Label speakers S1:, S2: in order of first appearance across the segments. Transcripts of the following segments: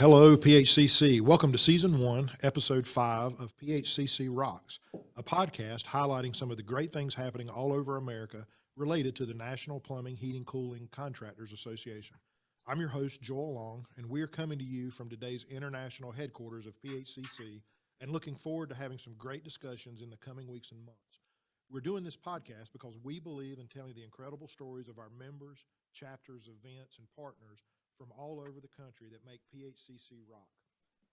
S1: Hello, PHCC. Welcome to Season 1, Episode 5 of PHCC Rocks, a podcast highlighting some of the great things happening all over America related to the National Plumbing, Heating, Cooling Contractors Association. I'm your host, Joel Long, and we are coming to you from today's international headquarters of PHCC and looking forward to having some great discussions in the coming weeks and months. We're doing this podcast because we believe in telling the incredible stories of our members, chapters, events, and partners from all over the country that make PHCC rock.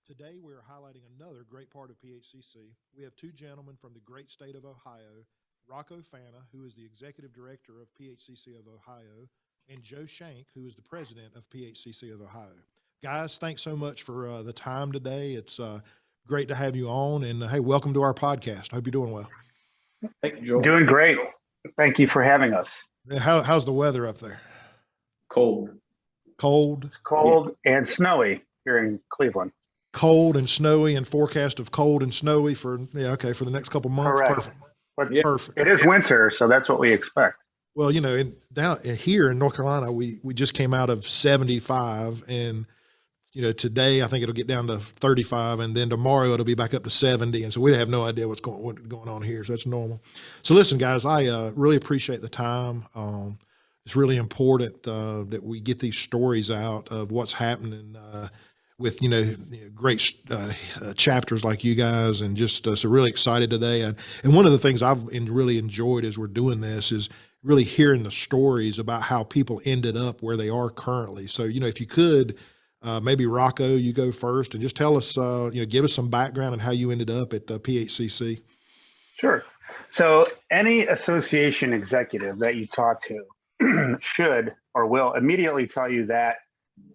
S1: Today, we are highlighting another great part of PHCC. We have two gentlemen from the great state of Ohio, Rocco Fana, who is the Executive Director of PHCC of Ohio, and Joe Shank, who is the President of PHCC of Ohio. Guys, thanks so much for the time today. It's great to have you on, and hey, welcome to our podcast. I hope you're doing well.
S2: Thank you, Joel.
S3: Doing great. Thank you for having us.
S1: How's the weather up there?
S2: Cold.
S1: Cold
S3: And snowy here in Cleveland.
S1: Cold and snowy, and forecast of cold and snowy for the next couple months.
S3: Correct.
S1: Perfect.
S3: But
S1: Perfect.
S3: it is winter, so that's what we expect.
S1: Well, down here in North Carolina, we just came out of 75, and today I think it'll get down to 35, and then tomorrow it'll be back up to 70, and so we have no idea what's going on here. So that's normal. So listen, guys, I really appreciate the time. It's really important that we get these stories out of what's happening with great chapters like you guys, and just so really excited today. And one of the things I've really enjoyed as we're doing this is really hearing the stories about how people ended up where they are currently. So if you could, maybe Rocco, you go first and just tell us, give us some background on how you ended up at PHCC.
S3: Sure. So any association executive that you talk to should or will immediately tell you that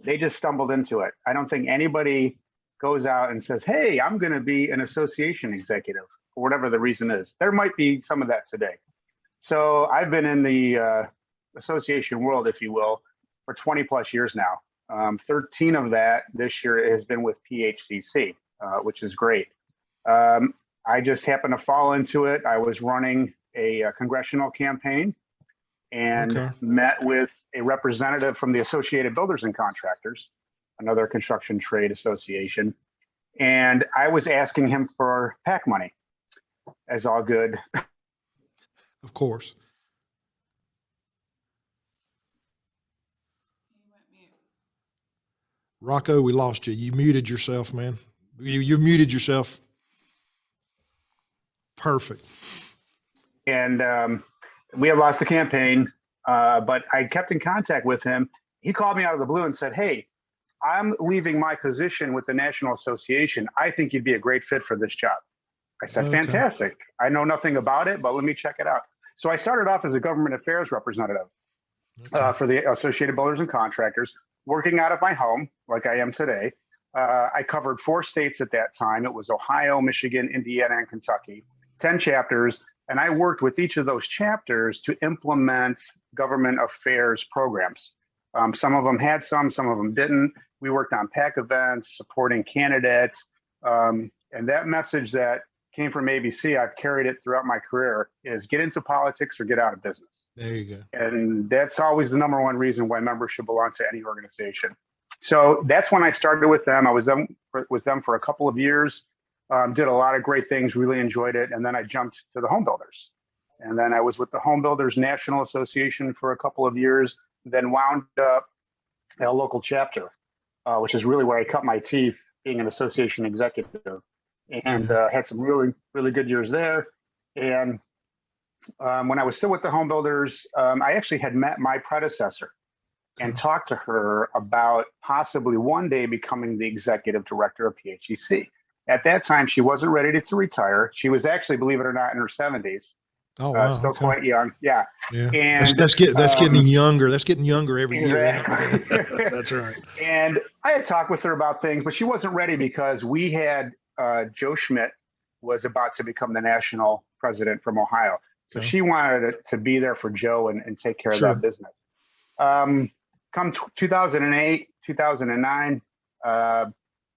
S3: they just stumbled into it. I don't think anybody goes out and says, hey, I'm going to be an association executive, for whatever the reason is. There might be some of that today. So I've been in the association world, if you will, for 20 plus years now. 13 of that this year has been with PHCC, which is great. I just happened to fall into it. I was running a congressional campaign and met with a representative from the Associated Builders and Contractors, another construction trade association. And I was asking him for PAC money, as all good.
S1: Of course. Rocco, we lost you. You muted yourself, man. You muted yourself. Perfect.
S3: And we had lost the campaign, but I kept in contact with him. He called me out of the blue and said, hey, I'm leaving my position with the National Association. I think you'd be a great fit for this job. I said, fantastic. I know nothing about it, but let me check it out. So I started off as a government affairs representative for the Associated Builders and Contractors, working out of my home like I am today. I covered 4 states at that time. It was Ohio, Michigan, Indiana, and Kentucky, 10 chapters. And I worked with each of those chapters to implement government affairs programs. Some of them had some of them didn't. We worked on PAC events, supporting candidates. And that message that came from ABC, I've carried it throughout my career, is get into politics or get out of business.
S1: There you go.
S3: And that's always the number one reason why members should belong to any organization. So that's when I started with them. I was with them for a couple of years. Did a lot of great things, really enjoyed it. And then I jumped to the Home Builders. And then I was with the Home Builders National Association for a couple of years, then wound up at a local chapter, which is really where I cut my teeth being an association executive, and had some really, really good years there. And when I was still with the Home Builders, I actually had met my predecessor and talked to her about possibly one day becoming the executive director of PHCC. At that time, she wasn't ready to retire. She was actually, believe it or not, in her 70s.
S1: Oh, wow.
S3: Still quite young. Yeah.
S1: And that's getting younger. That's getting younger every year. That's right.
S3: And I had talked with her about things, but she wasn't ready because we had Joe Schmidt was about to become the national president from Ohio. So she wanted to be there for Joe and take care of that business. Come 2008, 2009,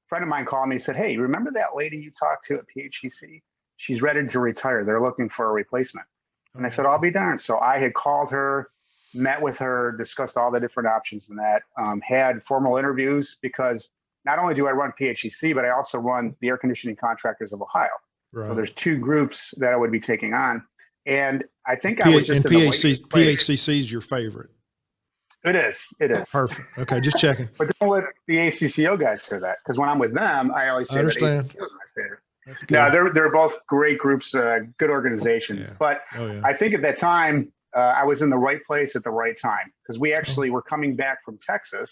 S3: friend of mine called me and said, hey, remember that lady you talked to at PHCC? She's ready to retire. They're looking for a replacement. And I said, I'll be darned. So I had called her, met with her, discussed all the different options in that, had formal interviews because not only do I run PHCC, but I also run the Air Conditioning Contractors of Ohio.
S1: Right.
S3: So there's two groups that I would be taking on. And I think I was just in the right place.
S1: PHCC is your favorite.
S3: It is.
S1: Perfect. Okay, just checking.
S3: But don't let the ACCO guys hear that, because when I'm with them, I always say that ACCO is my favorite.
S1: That's good.
S3: No, they're both great groups, good organizations.
S1: Yeah.
S3: But I think at that time, I was in the right place at the right time, because we actually were coming back from Texas.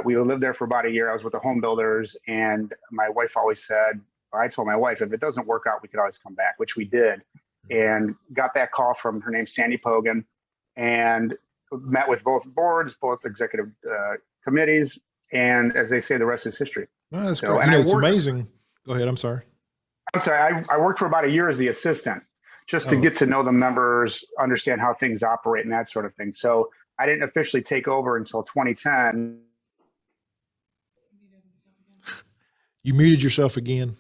S3: We lived there for about a year. I was with the home builders, and my wife always said, I told my wife, if it doesn't work out, we could always come back, which we did. And got that call from her name, Sandy Pogan, and met with both boards, both executive committees. And as they say, the rest is history.
S1: Well, that's great. And it's amazing. Go ahead. I'm sorry.
S3: I worked for about a year as the assistant, just to get to know the members, understand how things operate and that sort of thing. So I didn't officially take over until 2010.
S1: You muted yourself again.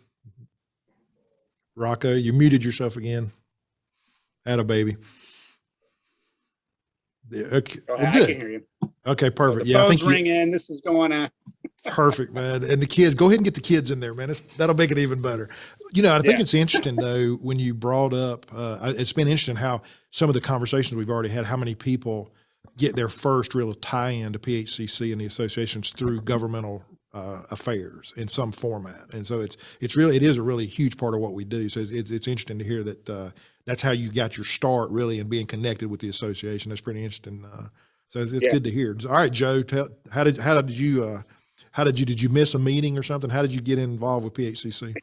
S1: Rocco, you muted yourself again. Atta baby. Yeah, okay.
S4: Well, I can hear you.
S1: Okay, perfect.
S4: The phone's ringing. This is going on.
S1: Perfect, man. And the kids, go ahead and get the kids in there, man. That'll make it even better. You know, I think it's interesting though, when you brought up, it's been interesting how some of the conversations we've already had, how many people get their first real tie-in to PHCC and the associations through governmental affairs in some format. And so it is a really huge part of what we do. So it's interesting to hear that that's how you got your start really in being connected with the association. That's pretty interesting. So it's good to hear. All right, Joe, how did you miss a meeting or something? How did you get involved with PHCC?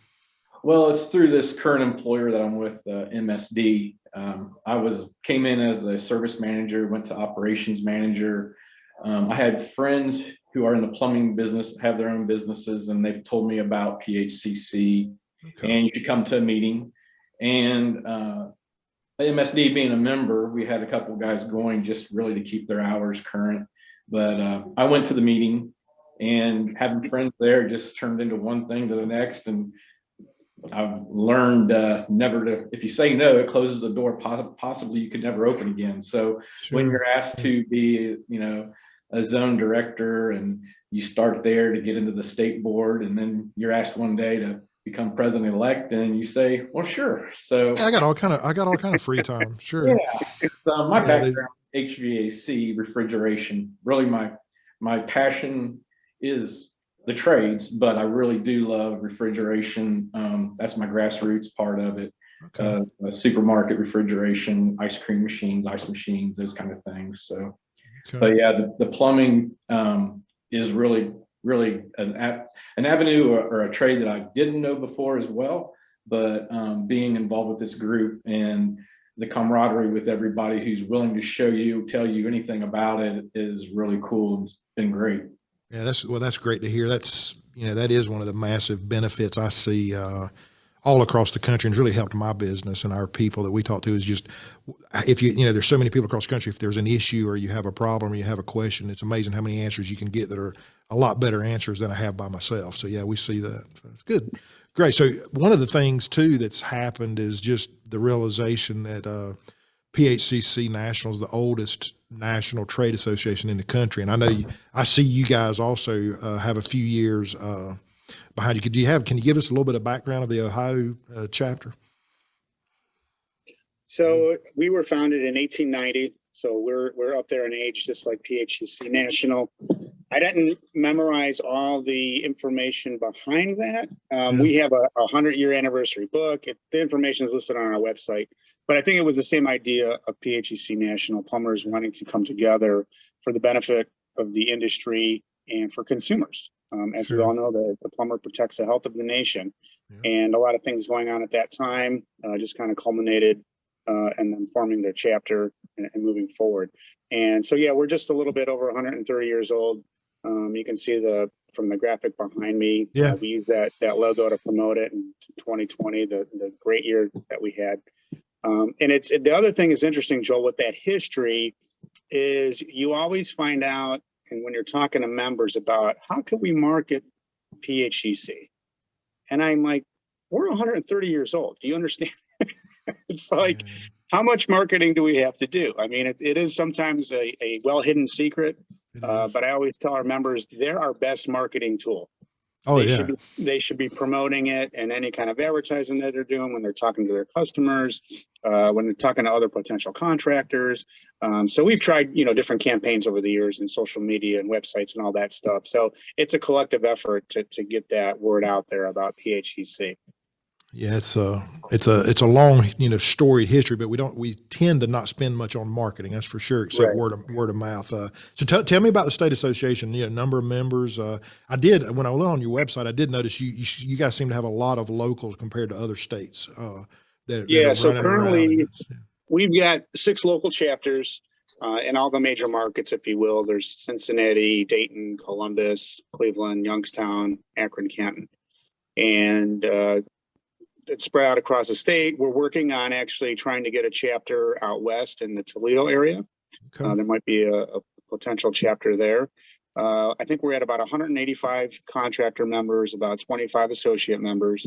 S5: Well, it's through this current employer that I'm with, MSD. I came in as a service manager, went to operations manager. I had friends who are in the plumbing business, have their own businesses, and they've told me about PHCC, and you could come to a meeting. And MSD being a member, we had a couple of guys going just really to keep their hours current. But I went to the meeting, and having friends there just turned into one thing to the next. And I've learned never to, if you say no, it closes the door, possibly you could never open again. So when you're asked to be, a zone director, and you start there to get into the state board, and then you're asked one day to become president-elect, and you say, well, sure. So
S1: I got all kind of free time. Sure.
S5: Yeah. It's, my background, HVAC, refrigeration. Really my passion is the trades, but I really do love refrigeration. That's my grassroots part of it. Supermarket refrigeration, ice cream machines, ice machines, those kind of things. So, but yeah, the plumbing is really an avenue or a trade that I didn't know before as well. But being involved with this group and the camaraderie with everybody who's willing to tell you anything about it is really cool, and it's been great.
S1: Yeah, that's great to hear. That's, that is one of the massive benefits I see all across the country, and it's really helped my business and our people that we talk to, is just, if there's so many people across the country, if there's an issue or you have a problem or you have a question, it's amazing how many answers you can get that are a lot better answers than I have by myself. So yeah, we see that. So it's good. Great. So one of the things too that's happened is just the realization that PHCC National is the oldest national trade association in the country. And I see you guys also have a few years behind you. Can you give us a little bit of background of the Ohio chapter?
S4: So we were founded in 1890. So we're up there in age, just like PHCC National. I didn't memorize all the information behind that. We have a 100-year anniversary book. The information is listed on our website. But I think it was the same idea of PHCC National, plumbers wanting to come together for the benefit of the industry and for consumers. As we all know, the plumber protects the health of the nation. And a lot of things going on at that time just kind of culminated and then forming their chapter and moving forward. And so, yeah, we're just a little bit over 130 years old. You can see from the graphic behind me, we use that logo to promote it in 2020, the great year that we had. And the other thing is interesting, Joel, with that history is you always find out, and when you're talking to members about how can we market PHCC? And I'm like, we're 130 years old. Do you understand? It's like, how much marketing do we have to do? I mean, it is sometimes a well-hidden secret. But I always tell our members, they're our best marketing tool.
S1: Oh,
S4: They should be promoting it and any kind of advertising that they're doing when they're talking to their customers, when they're talking to other potential contractors. So we've tried, different campaigns over the years in social media and websites and all that stuff. So it's a collective effort to get that word out there about PHCC.
S1: Yeah, it's a long, storied history, but we tend to not spend much on marketing. That's for sure, except
S4: Right.
S1: word of mouth. So tell me about the state association. Number of members. I did when I went on your website. I did notice you guys seem to have a lot of locals compared to other states. That
S4: Yeah.
S1: are
S4: So
S1: running around in
S4: currently
S1: this.
S4: we've got 6 local chapters in all the major markets, if you will. There's Cincinnati, Dayton, Columbus, Cleveland, Youngstown, Akron, Canton, and it's spread out across the state. We're working on actually trying to get a chapter out west in the Toledo area.
S1: Okay.
S4: There might be a potential chapter there. I think we're at about 185 contractor members, about 25 associate members.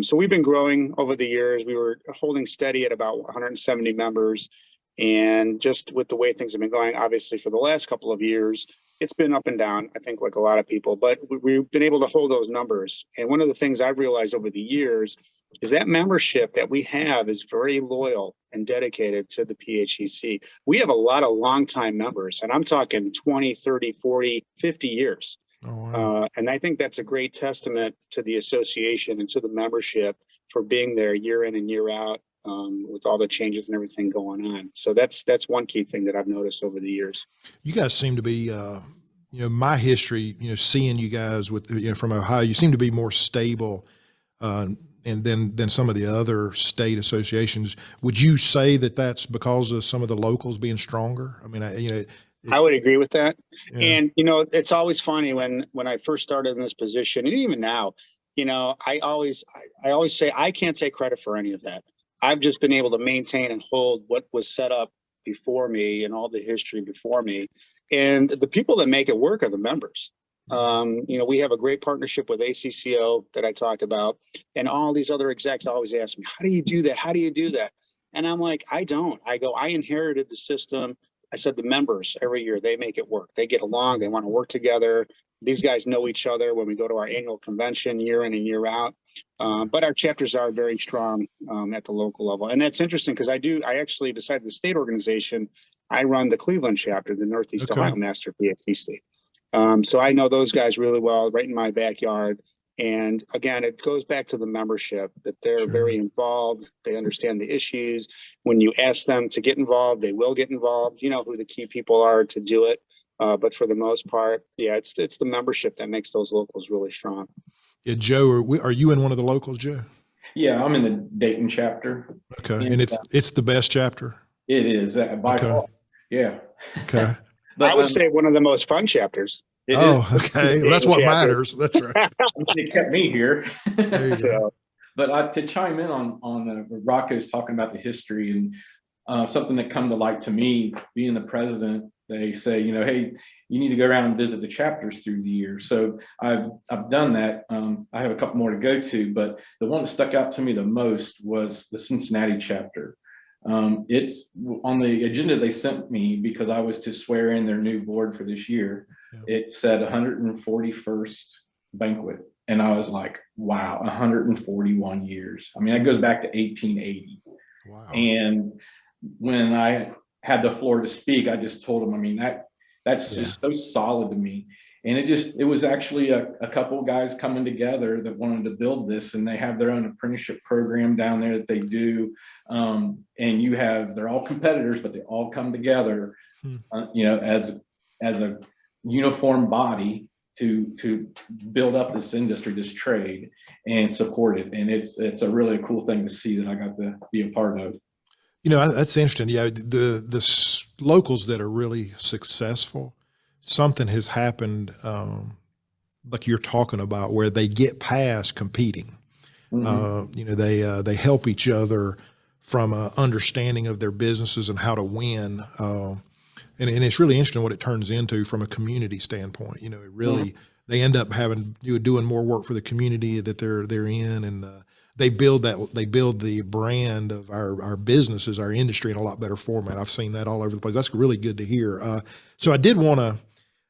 S4: So we've been growing over the years. We were holding steady at about 170 members. And just with the way things have been going, obviously for the last couple of years, it's been up and down, I think, like a lot of people, but we've been able to hold those numbers. And one of the things I've realized over the years is that membership that we have is very loyal and dedicated to the PHCC. We have a lot of longtime members, and I'm talking 20, 30, 40, 50 years.
S1: Oh, wow.
S4: And I think that's a great testament to the association and to the membership for being there year in and year out. With all the changes and everything going on. So that's one key thing that I've noticed over the years.
S1: You guys seem to be, my history, seeing you guys with, from Ohio, you seem to be more stable, and than some of the other state associations. Would you say that that's because of some of the locals being stronger? I mean,
S4: I would agree with that.
S1: Yeah.
S4: And, it's always funny when I first started in this position, and even now, I always say I can't take credit for any of that. I've just been able to maintain and hold what was set up before me and all the history before me. And the people that make it work are the members. We have a great partnership with ACCO that I talked about, and all these other execs always ask me, how do you do that? How do you do that? And I'm like, I inherited the system. I said, the members every year, they make it work. They get along. They want to work together. These guys know each other when we go to our annual convention year in and year out. But our chapters are very strong at the local level. And that's interesting because I actually, besides the state organization, I run the Cleveland chapter, the Northeast Ohio Master PHCC. So I know those guys really well, right in my backyard. And again, it goes back to the membership that they're very involved. They understand the issues. When you ask them to get involved, they will get involved. You know who the key people are to do it. But for the most part, it's the membership that makes those locals really strong.
S1: Yeah, Joe, are you in one of the locals, Joe?
S5: Yeah, I'm in the Dayton chapter.
S1: Okay, and it's the best chapter.
S5: It is by far. Yeah.
S1: Okay.
S5: But
S4: I would say one of the most fun chapters.
S1: Okay. Well, that's what matters. That's right.
S5: It kept me here.
S1: There you go.
S5: But to chime in on Rocco's talking about the history and something that come to light to me, being the president, they say, hey, you need to go around and visit the chapters through the year. So I've done that. I have a couple more to go to, but the one that stuck out to me the most was the Cincinnati chapter. It's on the agenda they sent me because I was to swear in their new board for this year. Yeah. It said 141st banquet. And I was like, wow, 141 years. I mean, that goes back to 1880.
S1: Wow.
S5: And when I had the floor to speak, I just told them, I mean, that's just so solid to me. And it was actually a couple of guys coming together that wanted to build this, and they have their own apprenticeship program down there that they do. And they're all competitors, but they all come together, as a uniform body to build up this industry, this trade, and support it. And it's a really cool thing to see that I got to be a part of.
S1: That's interesting. Yeah, the locals that are really successful, something has happened, like you're talking about, where they get past competing. Mm-hmm. They help each other from an understanding of their businesses and how to win. And it's really interesting what it turns into from a community standpoint. It really, they end up doing more work for the community that they're in, and they build the brand of our businesses, our industry in a lot better format. I've seen that all over the place. That's really good to hear. So I did want to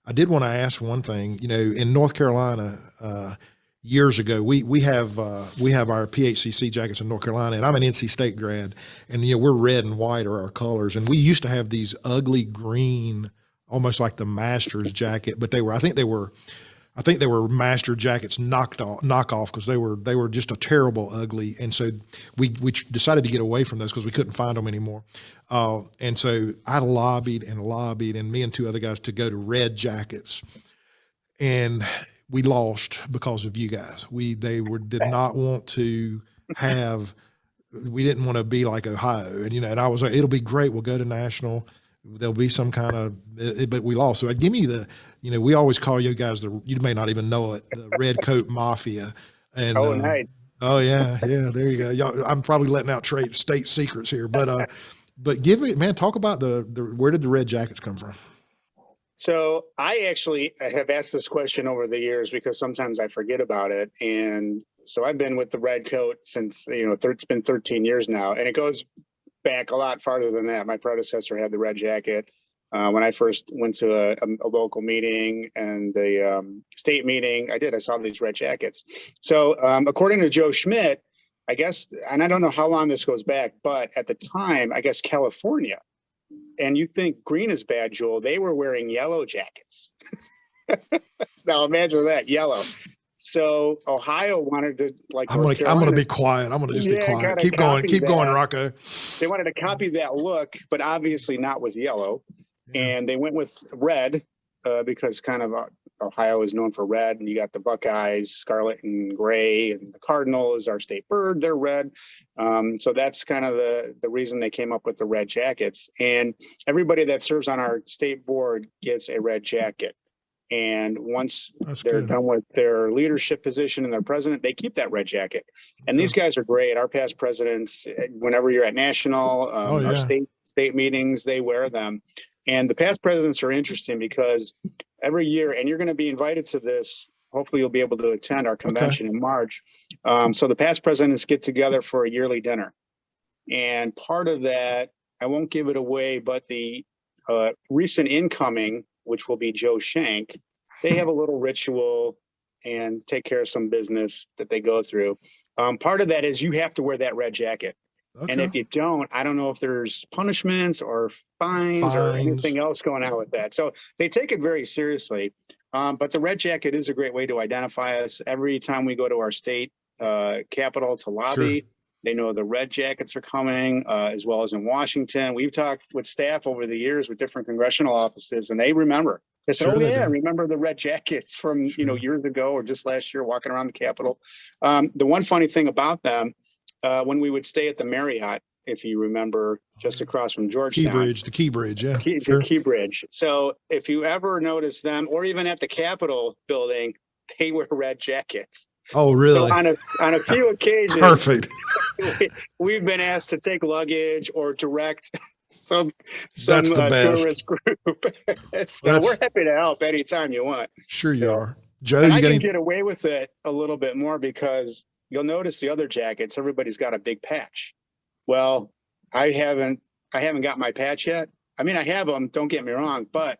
S1: I did want to ask one thing. In North Carolina, years ago, we have our PHCC jackets in North Carolina, and I'm an NC State grad, and we're red and white are our colors, and we used to have these ugly green, almost like the Masters jacket, but I think they were Master jackets knockoff because they were just a terrible ugly, and so we decided to get away from those because we couldn't find them anymore. And so I lobbied, and me and two other guys to go to red jackets, and we lost because of you guys. Did not want to have. We didn't want to be like Ohio, and and I was like, it'll be great. We'll go to national. There'll be some kind of, but we lost. So give me we always call you guys you may not even know it, the Red Coat Mafia. And
S4: Nice.
S1: Oh yeah, there you go. Y'all, I'm probably letting out state secrets here, but give me, man, talk about the where did the red jackets come from?
S4: So I actually have asked this question over the years because sometimes I forget about it. And so I've been with the red coat since, it's been 13 years now, and it goes back a lot farther than that. My predecessor had the red jacket. When I first went to a local meeting and a state meeting, I saw these red jackets. So according to Joe Schmidt, I guess, and I don't know how long this goes back, but at the time, I guess California, and you think green is bad, Joel, they were wearing yellow jackets. Now imagine that, yellow. So Ohio wanted to
S1: I'm gonna be quiet. I'm gonna just be quiet. Keep going, Rocco.
S4: They wanted to copy that look, but obviously not with yellow. Yeah. And they went with red because kind of Ohio is known for red, and you got the Buckeyes, scarlet and gray, and the Cardinal is our state bird. They're red. So that's kind of the reason they came up with the red jackets. And everybody that serves on our state board gets a red jacket. And once they're done with their leadership position and their president, they keep that red jacket. And these guys are great. Our past presidents, whenever you're at national, our state meetings, they wear them. And the past presidents are interesting because every year, and you're going to be invited to this, hopefully you'll be able to attend our convention in March. So the past presidents get together for a yearly dinner. And part of that, I won't give it away, but the recent incoming, which will be Joe Shank, they have a little ritual and take care of some business that they go through. Part of that is you have to wear that red jacket. Okay. And if you don't, I don't know if there's punishments or fines or anything else going on with that. So they take it very seriously. But the red jacket is a great way to identify us. Every time we go to our state capital to lobby, they know the red jackets are coming, as well as in Washington. We've talked with staff over the years with different congressional offices, and they remember. They said, I remember the red jackets from, years ago or just last year walking around the Capitol. The one funny thing about them, when we would stay at the Marriott, if you remember, just across from Georgetown.
S1: The Key Bridge, yeah.
S4: The Key Bridge. So if you ever notice them, or even at the Capitol building, they wear red jackets.
S1: Oh, really?
S4: So on a few occasions,
S1: perfect.
S4: We've been asked to take luggage or direct some tourist group. We're happy to help anytime you want.
S1: Sure you are. Joe,
S4: I can get away with it a little bit more because you'll notice the other jackets, everybody's got a big patch. Well, I haven't got my patch yet. I mean, I have them, don't get me wrong, but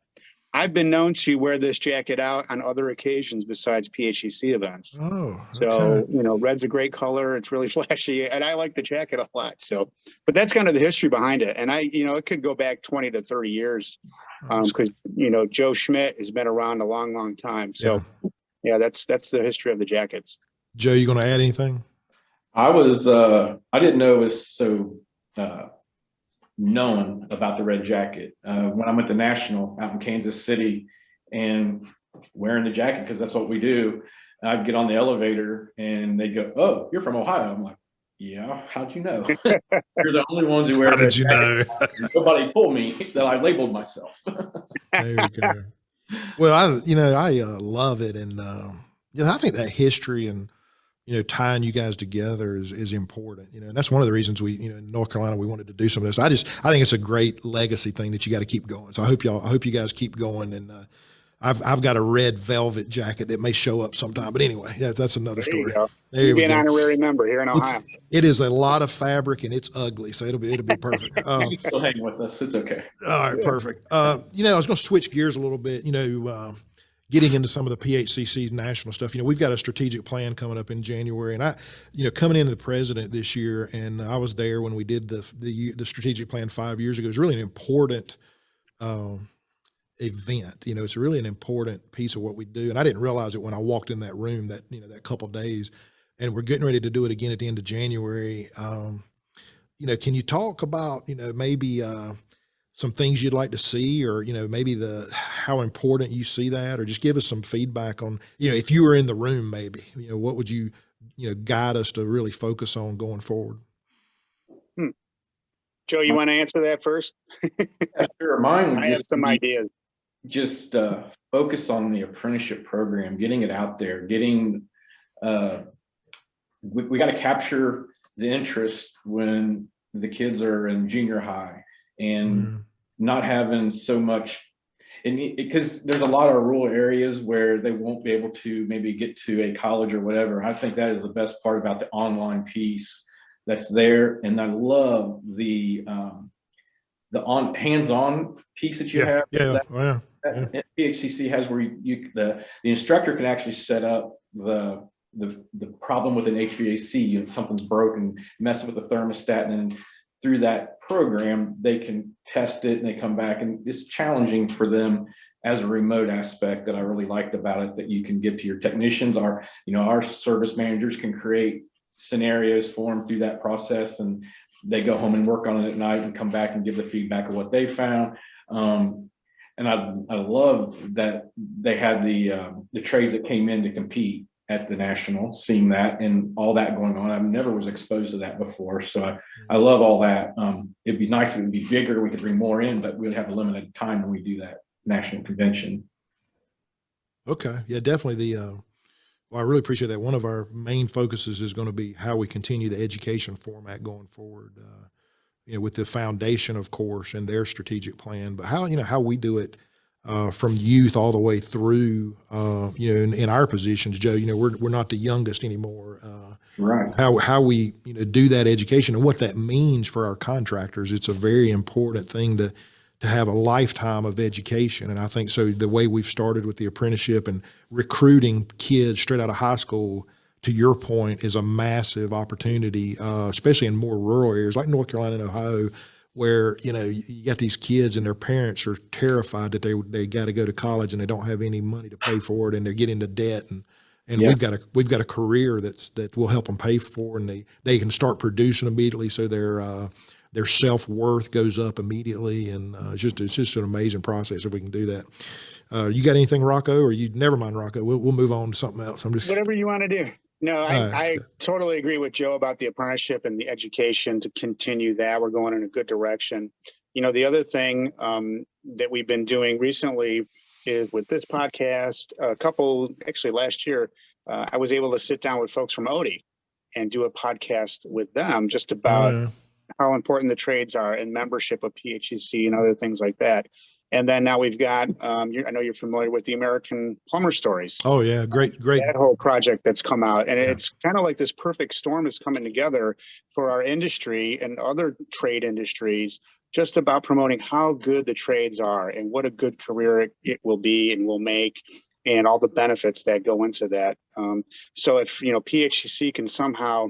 S4: I've been known to wear this jacket out on other occasions besides PHCC events.
S1: Oh,
S4: so, red's a great color. It's really flashy, and I like the jacket a lot. So, but that's kind of the history behind it. And it could go back 20 to 30 years because, Joe Schmidt has been around a long, long time. So, that's the history of the jackets.
S1: Joe, you going to add anything?
S5: I didn't know it was so known about the red jacket when I went to national out in Kansas City and wearing the jacket because that's what we do. I'd get on the elevator and they'd go, "Oh, you're from Ohio." I'm like, "Yeah, how'd you know?" You're the only ones who wear.
S1: How did you know?
S5: Nobody told me that I labeled myself.
S1: There you go. Well, I love it, and I think that history and tying you guys together is important, and that's one of the reasons we, in North Carolina, we wanted to do some of this. I think it's a great legacy thing that you got to keep going. So I hope you guys keep going. And I've got a red velvet jacket that may show up sometime, but anyway, that's another
S4: There you
S1: story.
S4: go.
S1: There
S4: You'll
S1: we
S4: be an
S1: go.
S4: honorary member here in Ohio.
S1: It is a lot of fabric and it's ugly, so it'll be perfect.
S5: You can still hang with us. It's okay.
S1: All right, perfect. You know, I was going to switch gears a little bit. You know, getting into some of the PHCC's national stuff. You know, we've got a strategic plan coming up in January, and you know, coming into the president this year, and I was there when we did the strategic plan 5 years ago. It was really an important event. You know, it's really an important piece of what we do, and I didn't realize it when I walked in that room that that couple of days, and we're getting ready to do it again at the end of January. You know, can you talk about maybe some things you'd like to see, or maybe how important you see that, or just give us some feedback on if you were in the room, maybe what would you guide us to really focus on going forward?
S4: Joe, you want to answer that first?
S5: Yeah, sure. Mine would
S4: I have some ideas.
S5: Just focus on the apprenticeship program, getting it out there, getting we got to capture the interest when the kids are in junior high, and not having so much, because there's a lot of rural areas where they won't be able to maybe get to a college or whatever. I think that is the best part about the online piece that's there, and I love the hands-on piece that you have. That PHCC has, where the instructor can actually set up the problem with an HVAC, something's broken, mess with the thermostat, and through that program they can test it and they come back, and it's challenging for them as a remote aspect that I really liked about it, that you can give to your technicians. Our service managers can create scenarios for them through that process, and they go home and work on it at night and come back and give the feedback of what they found. And I love that they had the trades that came in to compete at the national, seeing that and all that going on. I never was exposed to that before, so I love all that. It'd be nice if it would be bigger, we could bring more in, but we'd have a limited time when we do that national convention.
S1: Okay, yeah, definitely. Well, I really appreciate that. One of our main focuses is going to be how we continue the education format going forward. With the foundation, of course, and their strategic plan, but how we do it from youth all the way through. In our positions, Joe, we're not the youngest anymore.
S5: Right.
S1: How we do that education and what that means for our contractors. It's a very important thing to have a lifetime of education. And I think so the way we've started with the apprenticeship and recruiting kids straight out of high school, to your point, is a massive opportunity, especially in more rural areas like North Carolina and Ohio, where, you got these kids and their parents are terrified that they got to go to college and they don't have any money to pay for it, and they're getting into debt. And we've got a career that will help them pay for, and they can start producing immediately. So their self-worth goes up immediately. And it's just an amazing process if we can do that. You got anything, Rocco, or never mind, Rocco, we'll move on to something else.
S4: Whatever you want to do. No, I totally agree with Joe about the apprenticeship and the education to continue that. We're going in a good direction. The other thing that we've been doing recently is with this podcast, actually last year, I was able to sit down with folks from Odie and do a podcast with them just about how important the trades are and membership of PHCC and other things like that. And then now we've got, I know you're familiar with the American Plumber Stories.
S1: Oh yeah, great.
S4: That whole project that's come out. And it's kind of like this perfect storm is coming together for our industry and other trade industries, just about promoting how good the trades are and what a good career it will be and will make, and all the benefits that go into that. So if, PHCC can somehow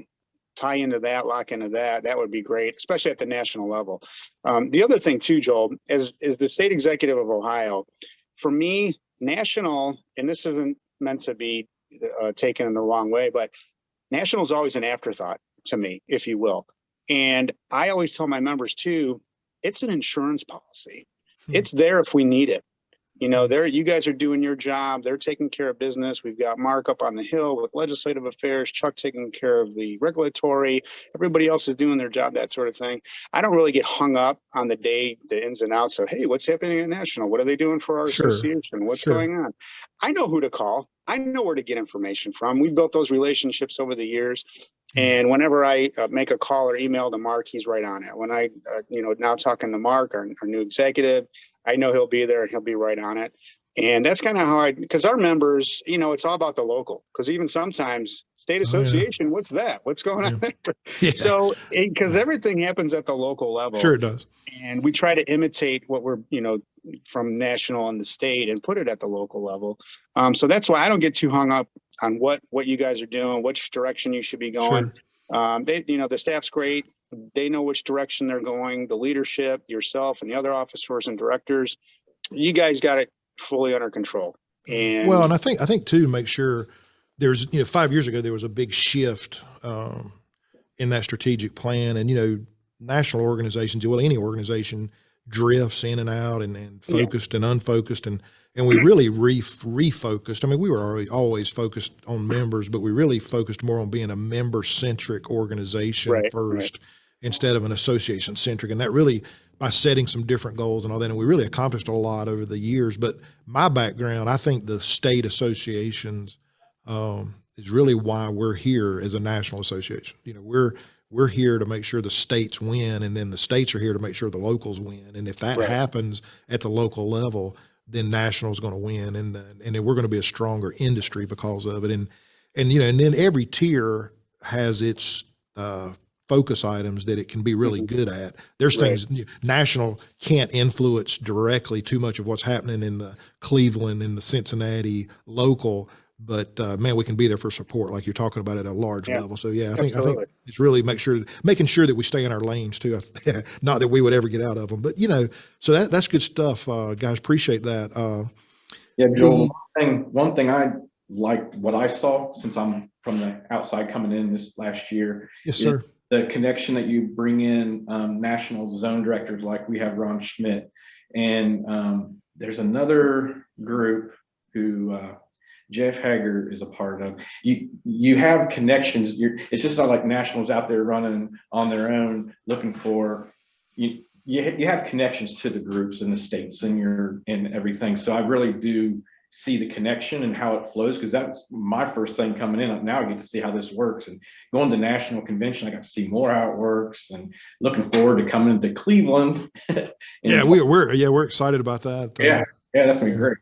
S4: tie into that, lock into that, that would be great, especially at the national level. The other thing too, Joel, is the state executive of Ohio, for me, national, and this isn't meant to be taken in the wrong way, but national is always an afterthought to me, if you will. And I always tell my members too, it's an insurance policy. It's there if we need it. You guys are doing your job. They're taking care of business. We've got Mark up on the Hill with legislative affairs, Chuck taking care of the regulatory. Everybody else is doing their job, that sort of thing. I don't really get hung up on the ins and outs of, hey, what's happening at national? What are they doing for our association? What's going on? I know who to call. I know where to get information from. We've built those relationships over the years. And whenever I make a call or email to Mark, he's right on it. When I, now talking to Mark, our new executive, I know he'll be there and he'll be right on it. And that's kind of how because our members, it's all about the local. Because even sometimes state association, what's that? What's going on there?
S1: Yeah.
S4: So, because everything happens at the local level.
S1: Sure it does.
S4: And we try to imitate what we're, from national and the state and put it at the local level. So that's why I don't get too hung up on what you guys are doing, which direction you should be going. Sure. The staff's great. They know which direction they're going. The leadership, yourself, and the other officers and directors, you guys got it fully under control. And
S1: well, and I think too, make sure there's, 5 years ago, there was a big shift in that strategic plan, and, national organizations, well, any organization drifts in and out and focused and unfocused. And we really refocused. I mean, we were always focused on members, but we really focused more on being a member-centric organization first instead of an association-centric. And that really, by setting some different goals and all that, and we really accomplished a lot over the years. But my background, I think the state associations is really why we're here as a national association. We're here to make sure the states win, and then the states are here to make sure the locals win. And if that happens at the local level, then national is going to win, and then we're going to be a stronger industry because of it. And then every tier has its focus items that it can be really good at. There's things national can't influence directly too much of what's happening in the Cleveland and the Cincinnati local, but man, we can be there for support, like you're talking about at a large level. So I think it's really making sure that we stay in our lanes too. Not that we would ever get out of them, but so that's good stuff, guys. Appreciate that.
S5: Joel. One thing I liked what I saw, since I'm from the outside coming in this last year.
S1: Yes, sir.
S5: The connection that you bring in national zone directors, like we have Ron Schmidt, and there's another group who Jeff Hager is a part of. You have connections. It's just not like nationals out there running on their own looking for you have connections to the groups and the states and everything. So I really do see the connection and how it flows, because that's my first thing coming in. Now I get to see how this works, and going to national convention, I got to see more how it works, and looking forward to coming into Cleveland.
S1: We're excited about that.
S5: That's gonna be great.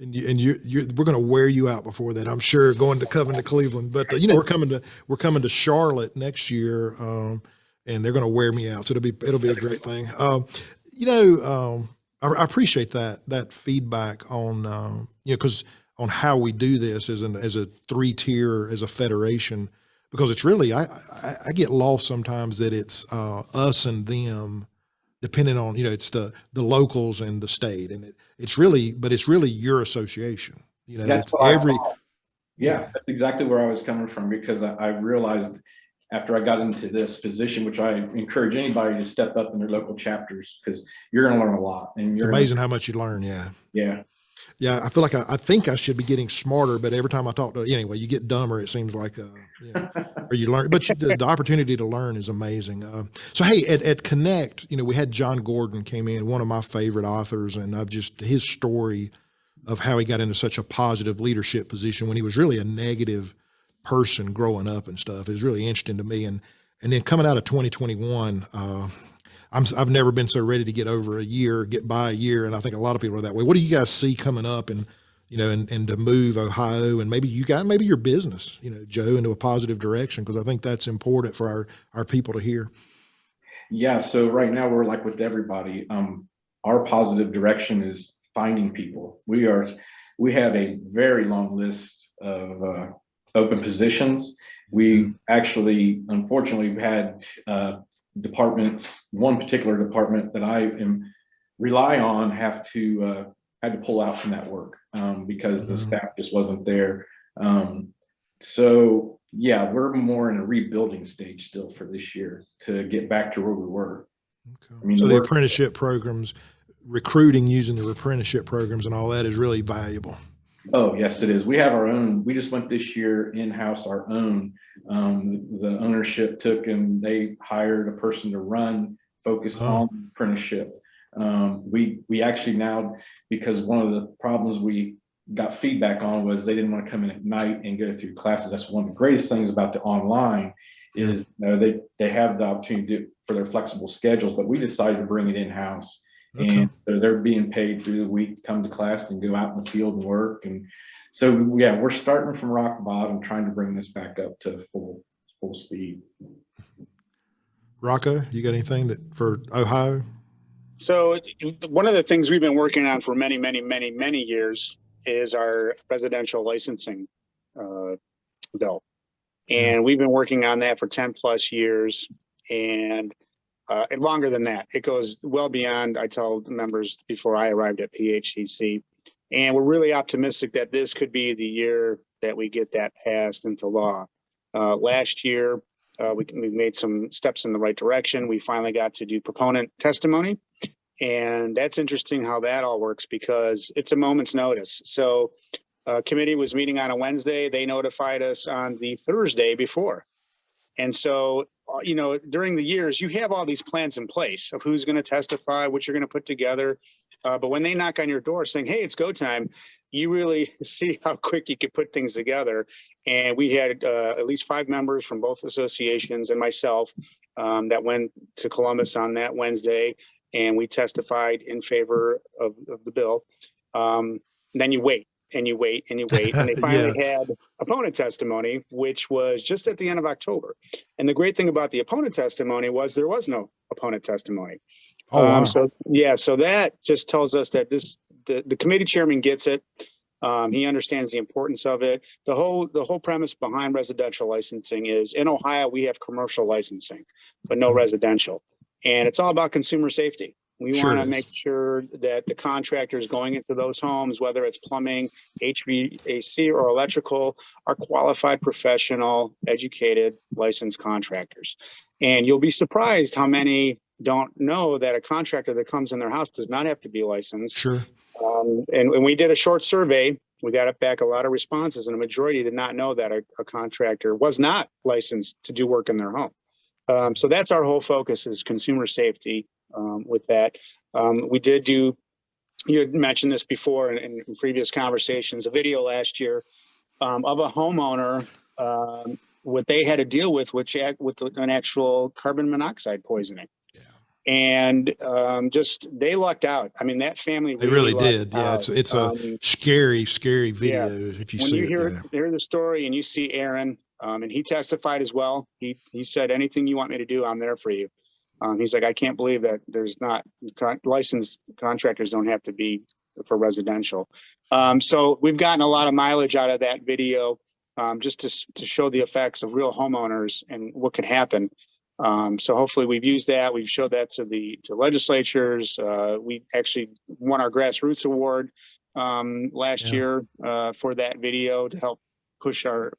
S1: And we're going to wear you out before that, I'm sure, coming to Cleveland. But we're coming to Charlotte next year, and they're going to wear me out. So it'll be a great thing. I appreciate that feedback on because on how we do this as a 3-tier, as a federation, because it's really I get lost sometimes that it's us and them, depending on it's the locals and the state, and it's really your association.
S5: That's that's exactly where I was coming from, because I realized after I got into this position, which I encourage anybody to step up in their local chapters, because you're going to learn a lot. And
S1: it's amazing how much you learn. Yeah, I feel like I think I should be getting smarter, but every time I talk to you get dumber. It seems like, or you learn, but the opportunity to learn is amazing. So hey, at Connect, we had John Gordon came in, one of my favorite authors, and his story of how he got into such a positive leadership position when he was really a negative person growing up and stuff is really interesting to me. And then coming out of 2021, I've never been so ready to get by a year. And I think a lot of people are that way. What do you guys see coming up and to move Ohio and maybe your business, Joe, into a positive direction? Because I think that's important for our people to hear.
S5: Yeah. So right now we're like with everybody. Our positive direction is finding people. We have a very long list of open positions. We actually, unfortunately, had one particular department that I rely on had to pull out from that work because the staff just wasn't there. So yeah, we're more in a rebuilding stage still for this year to get back to where we were.
S1: Okay. So the apprenticeship programs, recruiting using the apprenticeship programs and all that is really valuable.
S5: Oh, yes, it is. We have our own. We just went this year in-house our own. The ownership took and they hired a person to focus on apprenticeship. We actually now, because one of the problems we got feedback on was they didn't want to come in at night and go through classes. That's one of the greatest things about the online is they have the opportunity for their flexible schedules, but we decided to bring it in-house
S1: Okay.
S5: And so they're being paid through the week to come to class and go out in the field and work. And so, yeah, we're starting from rock bottom, trying to bring this back up to full speed.
S1: Rocco, you got anything that for Ohio?
S4: So one of the things we've been working on for many, many, many, many years is our residential licensing bill. And we've been working on that for 10 plus years and longer than that. It goes well beyond, I tell members before I arrived at PHCC. And we're really optimistic that this could be the year that we get that passed into law. Last year, we made some steps in the right direction. We finally got to do proponent testimony. And that's interesting how that all works because it's a moment's notice. So committee was meeting on a Wednesday. They notified us on the Thursday before. And so, you know, during the years, you have all these plans in place of who's going to testify, what you're going to put together. But when they knock on your door saying, hey, it's go time, you really see how quick you could put things together. And we had at least 5 members from both associations and myself that went to Columbus on that Wednesday. And we testified in favor of the bill. Then you wait. And you wait and you wait. And they finally had opponent testimony, which was just at the end of October. And the great thing about the opponent testimony was there was no opponent testimony.
S1: Oh, wow.
S4: So that just tells us that the committee chairman gets it. He understands the importance of it. The whole premise behind residential licensing is in Ohio, we have commercial licensing, but no residential. And it's all about consumer safety. We want to make sure that the contractors going into those homes, whether it's plumbing, HVAC, or electrical, are qualified, professional, educated, licensed contractors. And you'll be surprised how many don't know that a contractor that comes in their house does not have to be licensed.
S1: Sure.
S4: And we did a short survey. We got back a lot of responses, and a majority did not know that a contractor was not licensed to do work in their home. So that's our whole focus is consumer safety. With that, we did do, you had mentioned this before in previous conversations, a video last year of a homeowner, what they had to deal with an actual carbon monoxide poisoning. Yeah. And they lucked out. I mean, that family
S1: really did. Yeah, it's a scary video if you see it.
S4: When you hear the story and you see Aaron, and he testified as well. He said, anything you want me to do, I'm there for you. He's like, I can't believe that there's not licensed contractors don't have to be for residential. So we've gotten a lot of mileage out of that video just to show the effects of real homeowners and what could happen. So hopefully we've used that. We've showed that to legislatures. We actually won our grassroots award last year for that video to help push our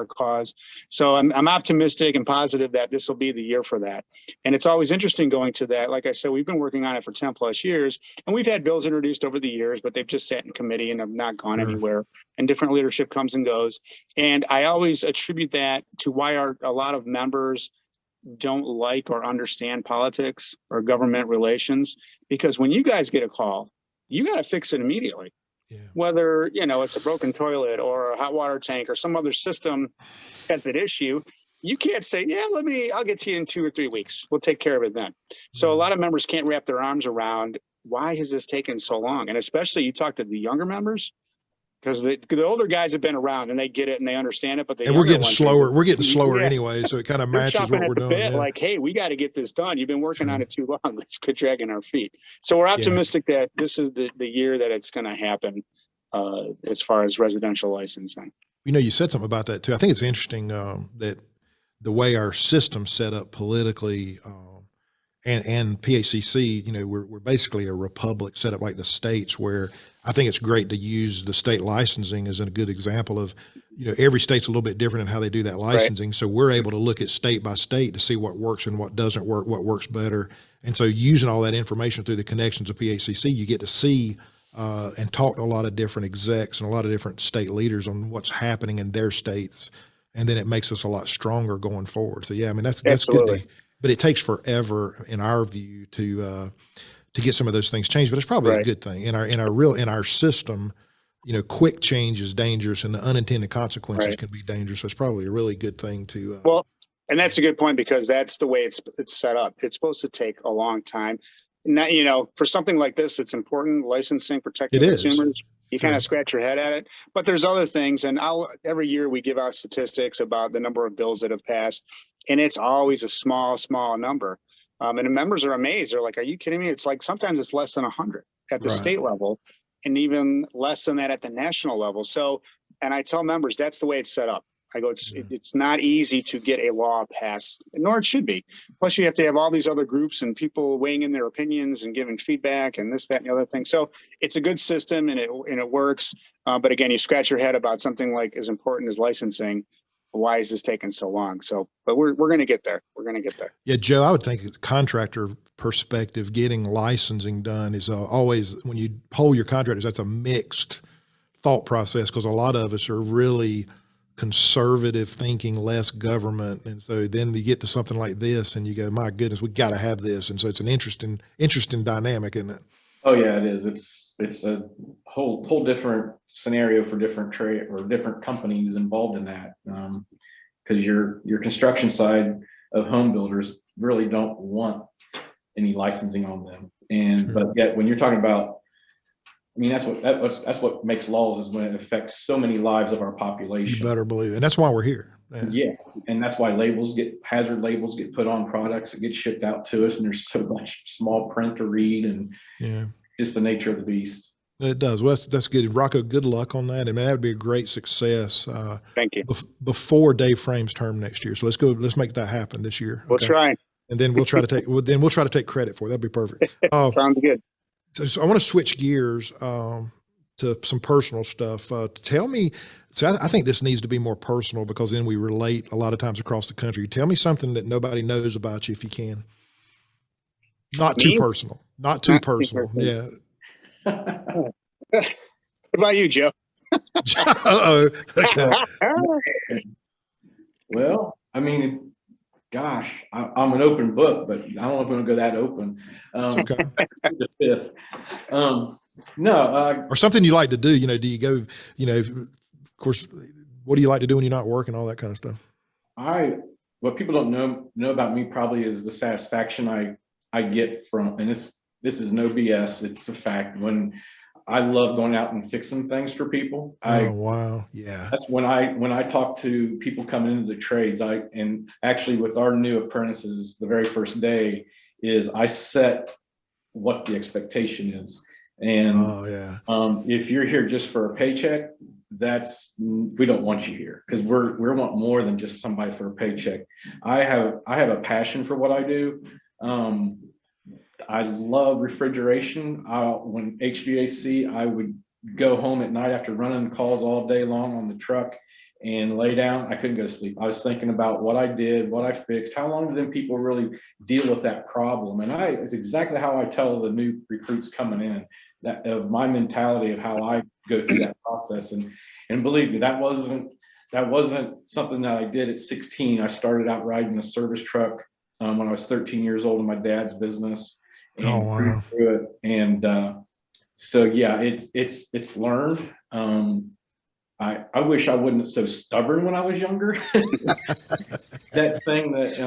S4: cause. So I'm optimistic and positive that this will be the year for that. And it's always interesting going to that. Like I said, we've been working on it for 10 plus years, and we've had bills introduced over the years, but they've just sat in committee and have not gone anywhere, and different leadership comes and goes. And I always attribute that to why a lot of members don't like or understand politics or government relations, because when you guys get a call, you got to fix it immediately. Yeah. Whether, it's a broken toilet or a hot water tank or some other system that's at issue, you can't say, I'll get to you in 2 or 3 weeks. We'll take care of it then. So a lot of members can't wrap their arms around why has this taken so long? And especially you talk to the younger members, because the older guys have been around and they get it and they understand it, but
S1: we're getting slower. We're getting slower anyway, so it kind of matches what we're doing.
S4: Like, hey, we got to get this done. You've been working on it too long. Let's quit dragging our feet. So we're optimistic that this is the year that it's going to happen as far as residential licensing.
S1: You said something about that too. I think it's interesting that the way our system's set up politically and PHCC, we're basically a republic set up like the states, where I think it's great to use the state licensing as a good example of, every state's a little bit different in how they do that licensing. Right. So we're able to look at state by state to see what works and what doesn't work, what works better. And so using all that information through the connections of PHCC, you get to see and talk to a lot of different execs and a lot of different state leaders on what's happening in their states. And then it makes us a lot stronger going forward. So that's good. But it takes forever, in our view, to get some of those things changed. But it's probably a good thing in our system. Quick change is dangerous, and the unintended consequences can be dangerous. So it's probably a really good thing to.
S4: Well, and that's a good point, because that's the way it's set up. It's supposed to take a long time. not, for something like this, it's important, licensing, protecting
S1: It is.
S4: consumers. You kind
S1: Sure.
S4: of scratch your head at it, but there's other things. And every year we give out statistics about the number of bills that have passed, and it's always a small number. And the members are amazed. They're like, are you kidding me? It's like, sometimes it's less than 100 at the
S1: Right.
S4: state level and even less than that at the national level. So, and I tell members, that's the way it's set up. I go, it's not easy to get a law passed, nor it should be. Plus, you have to have all these other groups and people weighing in their opinions and giving feedback and this, that, and the other thing. So it's a good system and it works. But again, you scratch your head about something like as important as licensing. Why is this taking so long? So, but we're going to get there. We're going to get there.
S1: Yeah, Joe, I would think the contractor perspective, getting licensing done is always, when you poll your contractors, that's a mixed thought process, because a lot of us are really conservative thinking, less government. And so then you get to something like this and you go, my goodness, we got to have this. And so it's an interesting dynamic, isn't it?
S5: Oh yeah, it is. It's a whole different scenario for different trade or different companies involved in that. Because your construction side of home builders really don't want any licensing on them. And but yet when you're talking about, I mean, that's what makes laws, is when it affects so many lives of our population.
S1: You better believe it. And that's why we're here.
S5: Yeah. And that's why hazard labels get put on products that get shipped out to us, and there's so much small print to read, and just the nature of the beast.
S1: It does. Well, that's good. Rocco, good luck on that. And man, that would be a great success.
S4: Thank you.
S1: Before Dave Frame's term next year. So let's make that happen this year.
S4: We'll try.
S1: And then we'll try to take credit for it. That'd be perfect.
S4: Sounds good.
S1: So I want to switch gears to some personal stuff. Tell me, so I think this needs to be more personal, because then we relate a lot of times across the country. Tell me something that nobody knows about you, if you can. Not too personal. Not too personal. Yeah.
S4: What about you, Joe?
S1: Uh-oh. Okay.
S5: Well, I mean, gosh, I'm an open book, but I don't know if I'm going to go that open.
S1: Okay.
S5: The fifth. No.
S1: Or something you like to do, do you go, of course, what do you like to do when you're not working, all that kind of stuff?
S5: What people don't know about me probably is the satisfaction I get from, and this is no BS, it's a fact, when I love going out and fixing things for people.
S1: Oh, wow. Yeah.
S5: That's when I talk to people coming into the trades, and actually with our new apprentices, the very first day is I set what the expectation is. And if you're here just for a paycheck, we don't want you here, because we want more than just somebody for a paycheck. I have a passion for what I do. I love refrigeration. When HVAC, I would go home at night after running calls all day long on the truck and lay down. I couldn't go to sleep. I was thinking about what I did, what I fixed, how long do them people really deal with that problem? And it's exactly how I tell the new recruits coming in, that of my mentality of how I go through that process. And believe me, that wasn't something that I did at 16. I started out riding a service truck when I was 13 years old in my dad's business. And through it. And so yeah, it's learned. I wish I wasn't so stubborn when I was younger. That thing that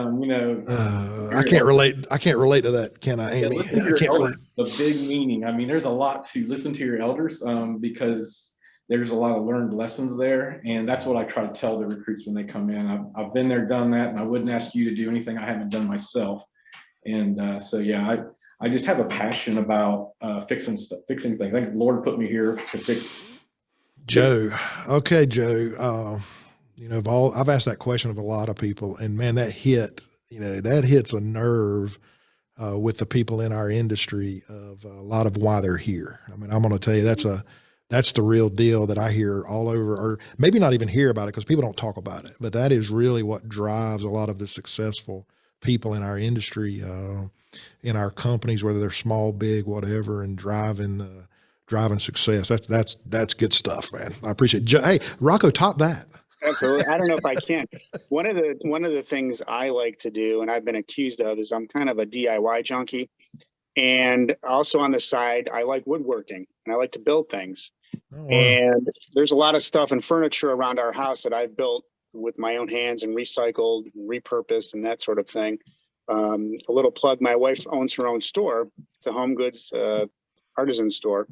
S1: I can't relate to that, can I, Amy? I can't relate.
S5: The big meaning. I mean, there's a lot to listen to your elders, because there's a lot of learned lessons there, and that's what I try to tell the recruits when they come in. I've been there, done that, and I wouldn't ask you to do anything I haven't done myself. And so yeah, I just have a passion about fixing things. I think the Lord put me here to fix.
S1: Joe. Okay, Joe. I've asked that question of a lot of people, and man, that hits a nerve with the people in our industry of a lot of why they're here. I mean, I'm going to tell you, that's the real deal that I hear all over, or maybe not even hear about it because people don't talk about it, but that is really what drives a lot of the successful people in our industry, in our companies, whether they're small, big, whatever, and driving success. That's good stuff, man. I appreciate it. Hey, Rocco, top that.
S4: Absolutely. I don't know if I can. One of the things I like to do, and I've been accused of, is I'm kind of a DIY junkie. And also on the side, I like woodworking and I like to build things. Oh, wow. And there's a lot of stuff and furniture around our house that I've built with my own hands and recycled and repurposed and that sort of thing. a little plug, my wife owns her own store. It's a home goods artisan store.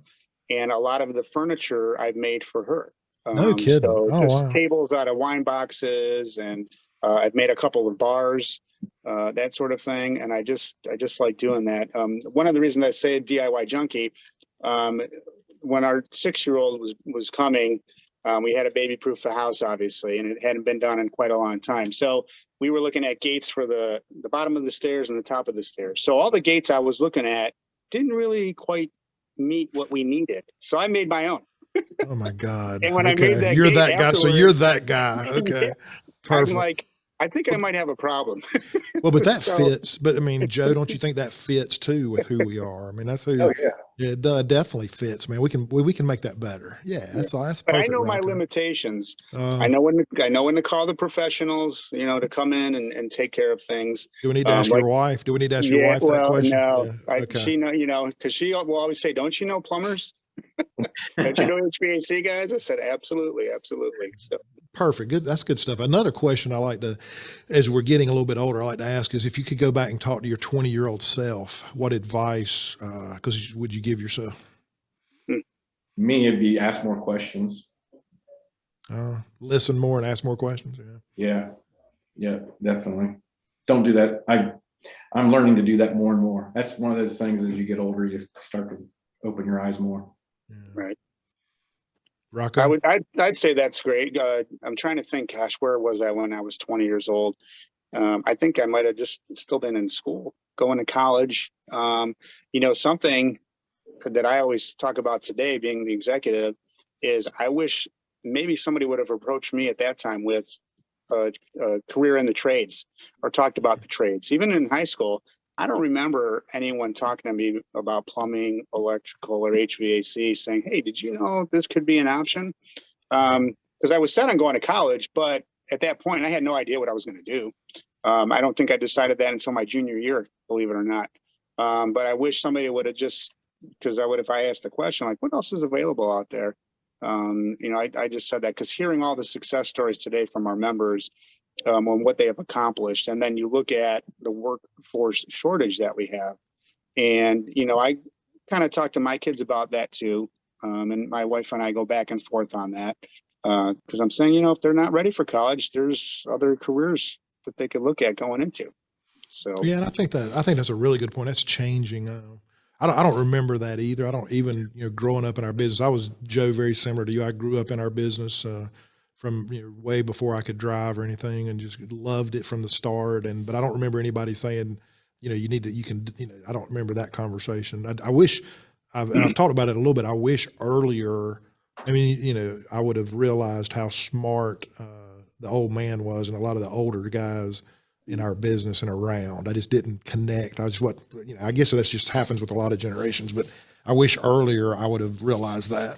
S4: And a lot of the furniture I've made for her.
S1: No kidding.
S4: So
S1: Oh,
S4: just
S1: wow.
S4: tables out of wine boxes, and I've made a couple of bars, that sort of thing. And I just like doing that. One of the reasons I say DIY junkie, when our 6-year-old was coming, we had a baby-proof house, obviously, and it hadn't been done in quite a long time. So we were looking at gates for the bottom of the stairs and the top of the stairs. So all the gates I was looking at didn't really quite meet what we needed. So I made my own.
S1: Oh my God.
S4: And when I made that
S1: you're
S4: gate
S1: that guy. So
S4: afterwards-
S1: you're that guy. Okay.
S4: I'm
S1: Perfect.
S4: like, I think I might have a problem.
S1: Well, but that
S4: So-
S1: fits. But I mean, Joe, don't you think that fits too with who we are? I mean, that's who.
S3: Oh, yeah.
S1: It definitely fits, man. We can make that better. Yeah, that's perfect.
S4: But I know my
S1: Rocco.
S4: limitations. I know when to call the professionals, to come in and take care of things.
S1: Do we need to ask your wife? Do we need to ask your wife that question?
S4: No,
S1: Yeah. Okay.
S4: she because she will always say, "Don't you know plumbers? Don't you know HVAC guys?" I said, "Absolutely, absolutely." So
S1: Perfect. Good. That's good stuff. Another question I like to, as we're getting a little bit older, I like to ask is if you could go back and talk to your 20-year-old self, what advice, would you give yourself?
S5: Me, it'd be ask more questions.
S1: Listen more and ask more questions. Yeah.
S5: Yeah, definitely. Don't do that. I'm learning to do that more and more. That's one of those things as you get older, you start to open your eyes more.
S1: Yeah.
S4: right.
S1: Rocco?
S4: I'd say that's great. I'm trying to think, gosh, where was I when I was 20 years old? I think I might have just still been in school, going to college. Something that I always talk about today, being the executive, is I wish maybe somebody would have approached me at that time with a career in the trades or talked about the trades. Even in high school, I don't remember anyone talking to me about plumbing, electrical, or HVAC saying, "Hey, did you know this could be an option?" Because I was set on going to college, but at that point, I had no idea what I was going to do. I don't think I decided that until my junior year, believe it or not. But I wish somebody would have because if I asked the question, like, what else is available out there? I just said that because hearing all the success stories today from our members, on what they have accomplished. And then you look at the workforce shortage that we have. And, I kind of talk to my kids about that too. And my wife and I go back and forth on that. Because I'm saying, if they're not ready for college, there's other careers that they could look at going into. So
S1: Yeah, and I think that's a really good point. That's changing. I don't remember that either. I don't even, growing up in our business, I was, Joe, very similar to you. I grew up in our business, from way before I could drive or anything, and just loved it from the start. But I don't remember anybody saying, I don't remember that conversation. I wish I've talked about it a little bit. I wish earlier, I would have realized how smart the old man was and a lot of the older guys in our business and around. I just didn't connect. I guess that just happens with a lot of generations, but I wish earlier I would have realized that,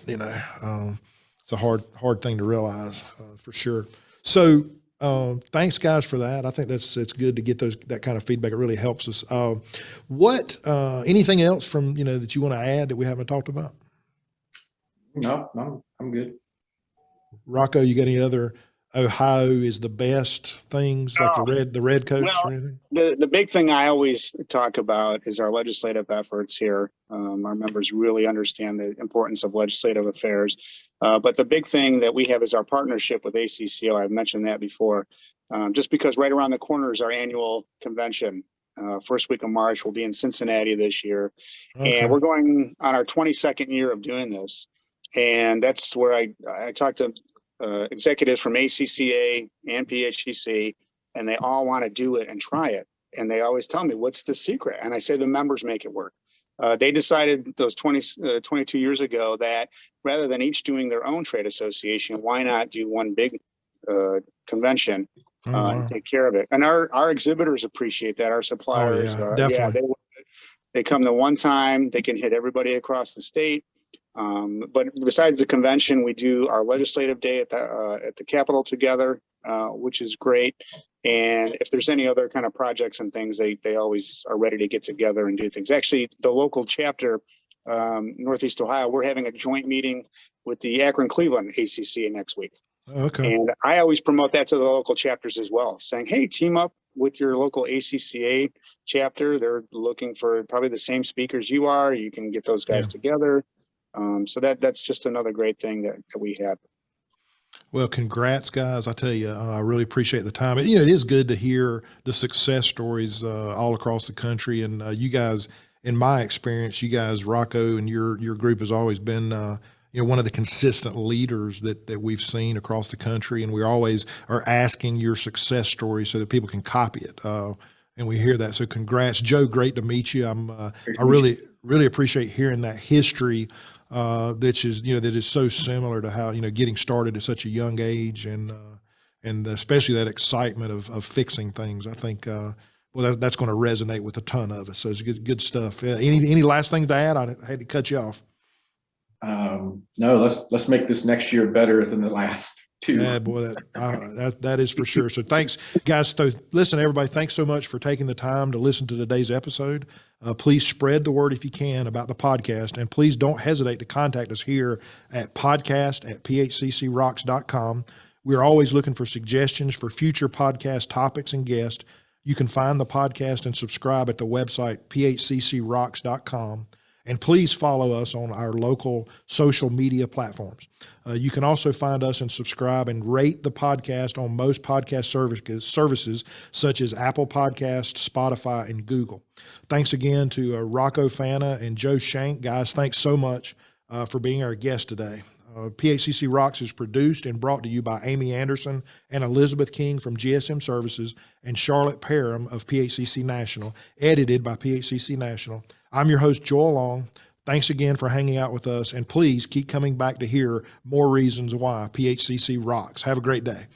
S1: it's a hard thing to realize, for sure. So, thanks guys for that. I think it's good to get that kind of feedback. It really helps us. Anything else from, that you want to add that we haven't talked about?
S5: No, I'm good.
S1: Rocco, you got any other Ohio is the best things like the red coats or anything?
S4: The big thing I always talk about is our legislative efforts here. Our members really understand the importance of legislative affairs. But the big thing that we have is our partnership with ACCO. I've mentioned that before. Just because right around the corner is our annual convention. First week of March, we'll be in Cincinnati this year.
S1: Okay.
S4: And we're going on our 22nd year of doing this. And that's where I talked to executives from ACCA and PHCC, and they all want to do it and try it. And they always tell me, what's the secret? And I say, the members make it work. They decided those 22 years ago that rather than each doing their own trade association, why not do one big convention and take care of it? And our exhibitors appreciate that. Our suppliers,
S1: definitely.
S4: they come the one time, they can hit everybody across the state. But besides the convention, we do our legislative day at the Capitol together, which is great. And if there's any other kind of projects and things, they always are ready to get together and do things. Actually, the local chapter, Northeast Ohio, we're having a joint meeting with the Akron-Cleveland ACCA next week.
S1: Okay.
S4: And I always promote that to the local chapters as well, saying, hey, team up with your local ACCA chapter. They're looking for probably the same speakers you are. You can get those guys together. So that's just another great thing that we have.
S1: Well, congrats, guys. I tell you, I really appreciate the time. You know, it is good to hear the success stories all across the country. And you guys, in my experience, you guys, Rocco, and your group has always been, you know, one of the consistent leaders that we've seen across the country. And we always are asking your success stories so that people can copy it. And we hear that. So congrats, Joe. Great to meet you. I really appreciate hearing that history that is, you know, that is so similar to how, you know, getting started at such a young age and especially that excitement of fixing things. I think, well, that's going to resonate with a ton of us. So it's good stuff. Any last things to add? I had to cut you off.
S5: No, let's make this next year better than the last two.
S1: Yeah, boy, that is for sure. So thanks, guys. So listen, everybody, thanks so much for taking the time to listen to today's episode. Please spread the word if you can about the podcast, and please don't hesitate to contact us here at podcast@phccrocks.com. We're always looking for suggestions for future podcast topics and guests. You can find the podcast and subscribe at the website phccrocks.com. And please follow us on our local social media platforms. You can also find us and subscribe and rate the podcast on most podcast services such as Apple Podcasts, Spotify, and Google. Thanks again to Rocco Fana and Joe Shank. Guys, thanks so much for being our guest today. PHCC Rocks is produced and brought to you by Amy Anderson and Elizabeth King from GSM Services and Charlotte Parham of PHCC National, edited by PHCC National. I'm your host, Joel Long. Thanks again for hanging out with us, and please keep coming back to hear more reasons why PHCC rocks. Have a great day.